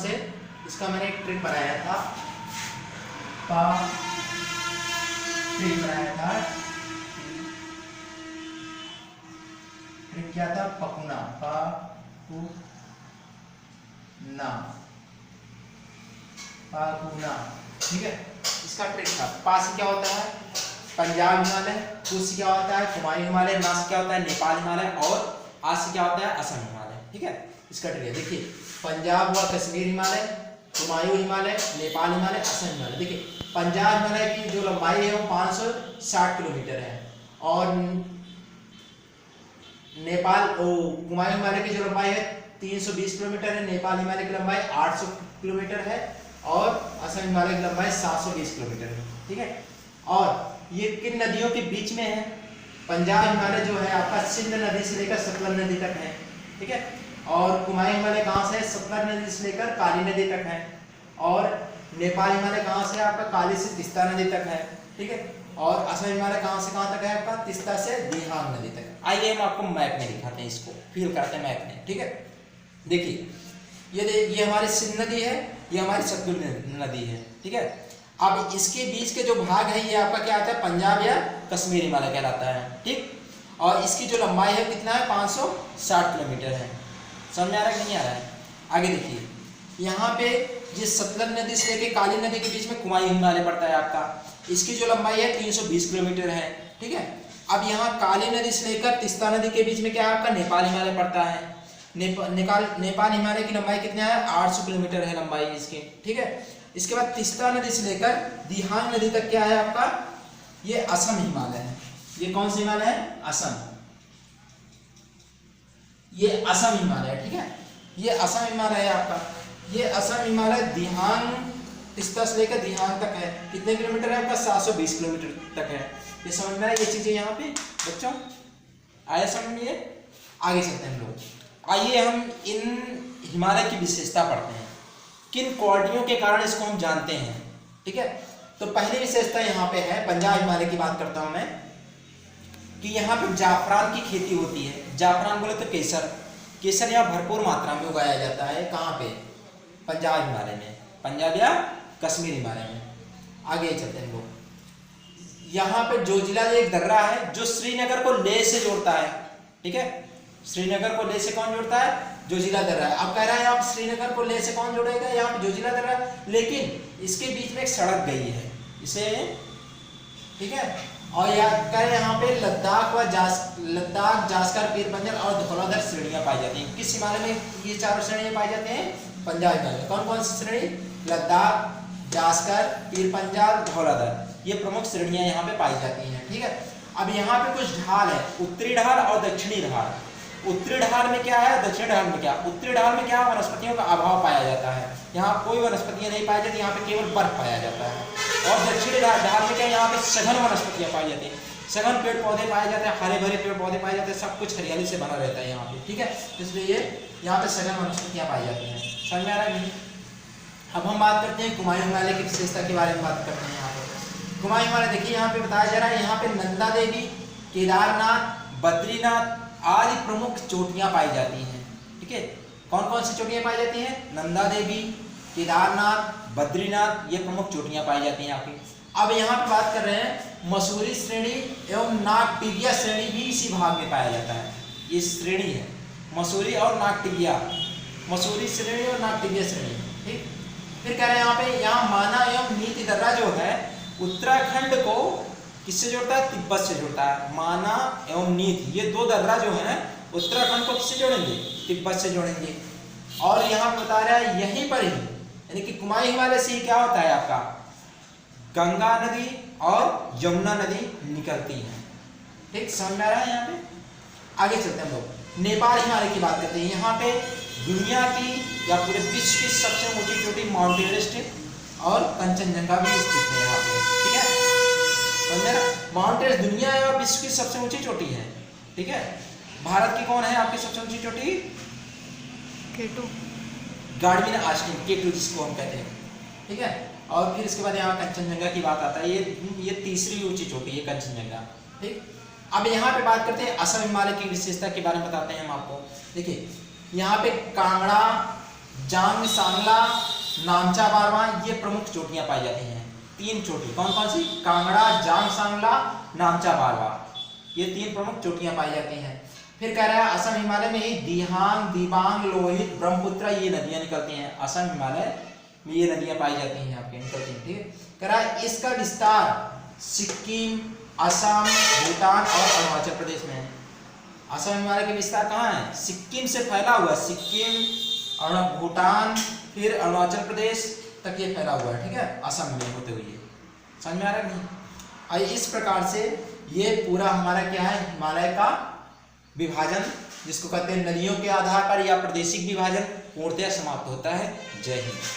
से, इसका मैंने एक ट्रिक बनाया था, ट्रिक क्या था, पकुना, पाकुना, ठीक है। इसका ट्रिक था। पा से क्या होता है पंजाब हिमालय, कु से क्या होता है कुमायूं हिमालय, ना से क्या होता है नेपाल हिमालय, और आ से क्या होता है असम हिमालय, ठीक है। इसका ट्रिक है, देखिए पंजाब व कश्मीर हिमालय, कुमायूं हिमालय, नेपाल हिमालय, असम हिमालय। देखिए पंजाब हिमालय की जो लंबाई है वो 560 किलोमीटर है, और नेपाल कुमायूं हिमालय की जो लंबाई है 320 किलोमीटर है, नेपाल हिमालय की लंबाई 800 किलोमीटर है, और असम हिमालय की लंबाई 720 किलोमीटर है, ठीक है। और ये किन नदियों के बीच में है? पंजाब हिमालय जो है आपका सिंध नदी से लेकर सतलज नदी तक है, ठीक है। और कुमायूं हिमालय कहाँ से है? सतलज नदी से लेकर काली नदी तक है, और नेपाल हिमालय कहाँ से है आपका? काली से तीस्ता नदी तक है, ठीक है। और असम हिमालय कहाँ से कहाँ तक है आपका? तीस्ता से दिहांग नदी तक। आइए हम आपको मैप में दिखाते हैं, इसको फील करते हैं मैप में, ठीक है। देखिए ये हमारी सिंध नदी है, ये हमारी सतलुज नदी है, ठीक है। अब इसके बीच के जो भाग है ये आपका क्या आता है? पंजाब या कश्मीर हिमालय कहलाता है, ठीक। और इसकी जो लंबाई है कितना है? 560 किलोमीटर है। समझ में आ रहा है कि नहीं आ रहा है? आगे देखिए यहाँ पे जिस सतलज नदी से लेकर काली नदी के बीच में कुमायूं हिमालय पड़ता है आपका, इसकी जो लंबाई है 320 किलोमीटर है, ठीक है। अब यहाँ काली नदी से लेकर तीस्ता नदी के बीच में क्या आपका? नेपाल हिमालय पड़ता है। नेपाल हिमालय की लंबाई कितना है? 800 किलोमीटर है लंबाई इसकी, ठीक है। इसके बाद तीस्ता नदी से लेकर दिहांग नदी तक क्या है आपका? ये असम हिमालय है। ये कौन सा हिमालय है? असम, ये असम हिमालय है, ठीक है। ये असम हिमालय है आपका। ये असम हिमालय दिहांग तीस्ता से लेकर दिहांग तक है। कितने किलोमीटर है आपका? 720 किलोमीटर तक है। ये समझ में आ रहा है? ये चीजें यहाँ पे बच्चों आया समझ में? आगे चलते हैं हम लोग। आइए हम इन हिमालय की विशेषता पढ़ते हैं, किन क्वालिटियों के कारण इसको हम जानते हैं, ठीक है। तो पहली विशेषता यहाँ पे है, पंजाब हिमालय की बात करता हूं मैं, कि यहाँ पे जाफरान की खेती होती है। जाफरान बोले तो केसर, केसर यहाँ भरपूर मात्रा में उगाया जाता है। कहाँ पे? पंजाब हिमालय में, पंजाब या कश्मीर हिमालय में। आगे चलते हैं लोग। यहाँ पे जोजिला एक दर्रा है जो श्रीनगर को लेह से जोड़ता है, ठीक है। श्रीनगर को लेह से कौन जोड़ता है? जोजिला दर्रा है। अब कह रहा है आप श्रीनगर को लेह से कौन जोड़ेगा? यहाँ पे जोजिला दर्रा, लेकिन इसके बीच में एक सड़क गई है इसे, ठीक है। और यहाँ पे लद्दाख, जास्कर, पीर पंजल और धौलाधर श्रेणियां पाई जाती हैं। किस हिमालय में ये चारों श्रेणियां पाई जाती हैं? पंजाब हिमालय। कौन कौन सी श्रेणी? लद्दाख, जास्कर, पीर पंजाल, धौलाधर, ये प्रमुख श्रेणियां यहाँ पे पाई जाती हैं, ठीक है। अब यहाँ पे कुछ ढाल है, उत्तरी ढाल और दक्षिणी ढाल। उत्तरी ढाल में क्या है? दक्षिणी ढाल में क्या? उत्तरी ढाल में क्या? वनस्पतियों का अभाव पाया जाता है। यहाँ कोई वनस्पतियां नहीं पाई जाती, यहाँ पे केवल बर्फ पाया जाता है। और दक्षिणी ढाल में क्या? यहाँ पे सघन वनस्पतियां पाई जाती हैं, सघन पेड़ पौधे पाए जाते हैं, हरे भरे पेड़ पौधे पाए जाते हैं, सब कुछ हरियाली से बना रहता है यहाँ पे, ठीक है। इसलिए यहाँ पे सघन वनस्पतियां पाई जाती हैं। समझ में आ रहा है नहीं? अब हम बात करते हैं कुमायूं हिमालय की विशेषता के बारे में बात करते हैं। यहाँ पे कुमायूं हिमालय देखिए यहाँ पे बताया जा रहा है, यहाँ पे नंदा देवी, केदारनाथ, बद्रीनाथ आदि प्रमुख चोटियां पाई जाती हैं, ठीक है। कौन कौन सी चोटियां पाई जाती हैं? नंदा देवी, केदारनाथ, बद्रीनाथ, ये प्रमुख चोटियां पाई जाती हैं आपकी। अब यहाँ पे बात कर रहे हैं मसूरी श्रेणी एवं नागटिबिया श्रेणी भी इसी भाग में पाया जाता है। ये श्रेणी है मसूरी और नागटिबिया, मसूरी श्रेणी और नागटिबिया श्रेणी, ठीक। फिर कह रहे हैं यहाँ पे, यहाँ माना एवं नीति दर्रा जो है उत्तराखंड को किससे जोड़ता है? तिब्बत से जोड़ता है। माना एवं नीति, ये दो दर्रा जो है उत्तराखंड को किससे जोड़ेंगे? तिब्बत से जोड़ेंगे। और यहाँ बता रहा है यहीं पर ही, यानी कि कुमायूं हिमालय से ही क्या होता है आपका? गंगा नदी और यमुना नदी निकलती है, ठीक। समझ में आ रहा है? यहाँ पे आगे चलते हैं हम लोग। नेपाल हिमालय की बात करते हैं। यहाँ पे दुनिया की या पूरे विश्व की सबसे ऊंची चोटी माउंट एवरेस्ट और कंचनजंगा भी स्थित है यहाँ पे, ठीक है। माउंट एवरेस्ट दुनिया और विश्व की सबसे ऊंची चोटी है, ठीक है। भारत की कौन है आपकी सबसे ऊंची चोटी? K2, गार्डविन आस्टिन, K2 जिसको हम कहते हैं, ठीक है। और फिर इसके बाद यहाँ कंचनजंगा की बात आता है, ये तीसरी ऊंची चोटी है कंचनजंगा, ठीक। अब यहाँ पे बात करते हैं असम हिमालय की विशेषता के बारे में बताते हैं हम आपको। देखिए यहाँ पे कांगड़ा, जांग सांगला नामचा बारवा, ये प्रमुख चोटियां पाई जाती हैं। 3 चोटी कौन कौन सी? कांगड़ा, जांग सांगला, नामचा बारवा, ये 3 प्रमुख चोटियां पाई जाती हैं। फिर कह रहा है असम हिमालय में ही दिहांग, दिबांग, लोहित, ब्रह्मपुत्र ये नदियां निकलती हैं। असम हिमालय में ये नदियां पाई जाती हैं, आपके निकलती हैं। ठीक है, कह रहा है इसका विस्तार सिक्किम, असम, भूटान और अरुणाचल प्रदेश में है। असम हिमालय का विस्तार कहाँ है? सिक्किम से फैला हुआ है, सिक्किम और भूटान फिर अरुणाचल प्रदेश तक ये फैला हुआ है। ठीक है, असम में होते हुए। समझ में आ रहा है नहीं? आइए, इस प्रकार से ये पूरा हमारा क्या है, हिमालय का विभाजन, जिसको कहते हैं नदियों के आधार पर या प्रादेशिक विभाजन, पूर्णतः समाप्त होता है। जय हिंद।